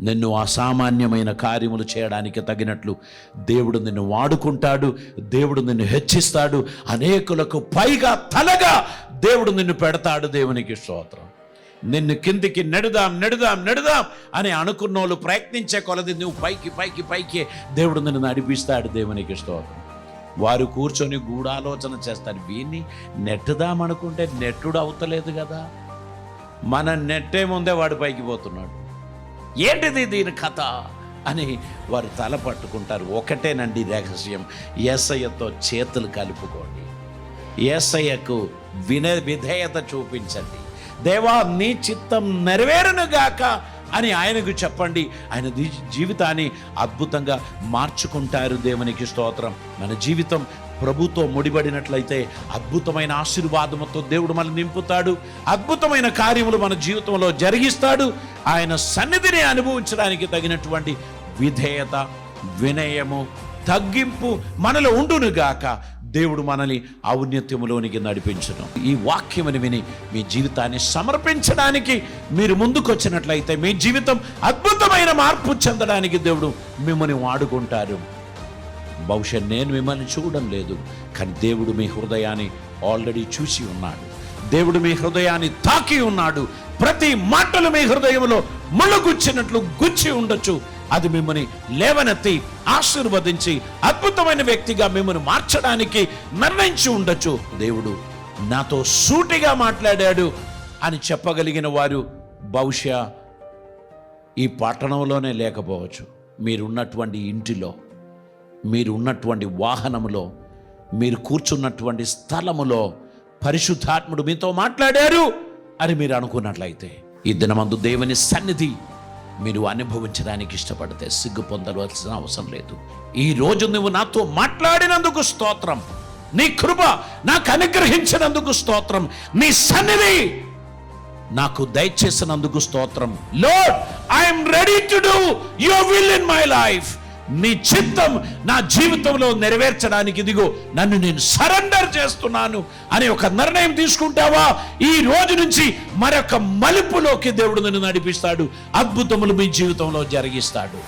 నిన్ను అసామాన్యమైన కార్యములు చేయడానికి తగినట్లు దేవుడు నిన్ను వాడుకుంటాడు. దేవుడు నిన్ను హెచ్చిస్తాడు. అనేకులకు పైగా తలగా దేవుడు నిన్ను పెడతాడు. దేవునికి స్తోత్రం. నిన్ను కిందికి నెడుదాం అని అనుకున్న వాళ్ళు ప్రయత్నించే కొలది నువ్వు పైకి దేవుడు నిన్ను నడిపిస్తాడు. దేవునికి స్తోత్రం. వారు కూర్చొని గూఢాలోచన చేస్తారు, వీన్ని నెట్టుదామనుకుంటే నెట్టుడు అవుతలేదు కదా, మన నెట్టే ముందే వాడు పైకి పోతున్నాడు, ఏంటిది దీని కథ అని వారు తల పట్టుకుంటారు. ఒకటేనండి రహస్యం, యేసయ్యతో చేతులు కలుపుకోండి, యేసయ్యకు విధేయత చూపించండి. దేవా నీ చిత్తం నెరవేరునుగాక అని ఆయనకు చెప్పండి. ఆయన జీవితాన్ని అద్భుతంగా మార్చుకుంటారు. దేవునికి స్తోత్రం. మన జీవితం ప్రభుతో ముడిపడినట్లయితే అద్భుతమైన ఆశీర్వాదముతో దేవుడు మనల్ని నింపుతాడు. అద్భుతమైన కార్యములు మన జీవితంలో జరిగిస్తాడు. ఆయన సన్నిధిని అనుభవించడానికి తగినటువంటి విధేయత, వినయము, తగ్గింపు మనలో ఉండునుగాక. దేవుడు మనల్ని ఔన్నత్యములోనికి నడిపించును. ఈ వాక్యముని విని మీ జీవితాన్ని సమర్పించడానికి మీరు ముందుకొచ్చినట్లయితే మీ జీవితం అద్భుతమైన మార్పు చెందడానికి దేవుడు మిమ్మల్ని వాడుకుంటారు. బహుశా నేను మిమ్మల్ని చూడడం లేదు, కానీ దేవుడు మీ హృదయాన్ని ఆల్రెడీ చూసి ఉన్నాడు. దేవుడు మీ హృదయాన్ని తాకి ఉన్నాడు. ప్రతి మాటలు మీ హృదయంలో ముళ్ళగుచ్చినట్లు గుచ్చి ఉండొచ్చు. అది మిమ్మల్ని లేవనెత్తి ఆశీర్వదించి అద్భుతమైన వ్యక్తిగా మిమ్మల్ని మార్చడానికి నిర్ణయించి ఉండొచ్చు. దేవుడు నాతో సూటిగా మాట్లాడాడు అని చెప్పగలిగిన వారు బహుశా ఈ పట్టణంలోనే లేకపోవచ్చు. మీరున్నటువంటి ఇంటిలో, మీరు ఉన్నటువంటి వాహనములో, మీరు కూర్చున్నటువంటి స్థలములో పరిశుద్ధాత్ముడు మీతో మాట్లాడారు అని మీరు అనుకున్నట్లయితే ఈ దినమందు దేవుని సన్నిధి మీరు అనుభవించడానికి ఇష్టపడితే సిగ్గు పొందవలసిన అవసరం లేదు. ఈ రోజు నువ్వు నాతో మాట్లాడినందుకు స్తోత్రం, నీ కృప నాకు అనుగ్రహించినందుకు స్తోత్రం, నీ సన్నిధి నాకు దయచేసినందుకు స్తోత్రం. Lord, I'm ready to do your will in my life. నీ చిత్తం నా జీవితంలో నెరవేర్చడానికి ఇదిగో నన్ను నేను సరెండర్ చేస్తున్నాను అని ఒక నిర్ణయం తీసుకుంటావా? ఈ రోజు నుంచి మరొక మలుపులోకి దేవుడు నిన్ను నడిపిస్తాడు. అద్భుతములు మీ జీవితంలో జరిగిస్తాడు.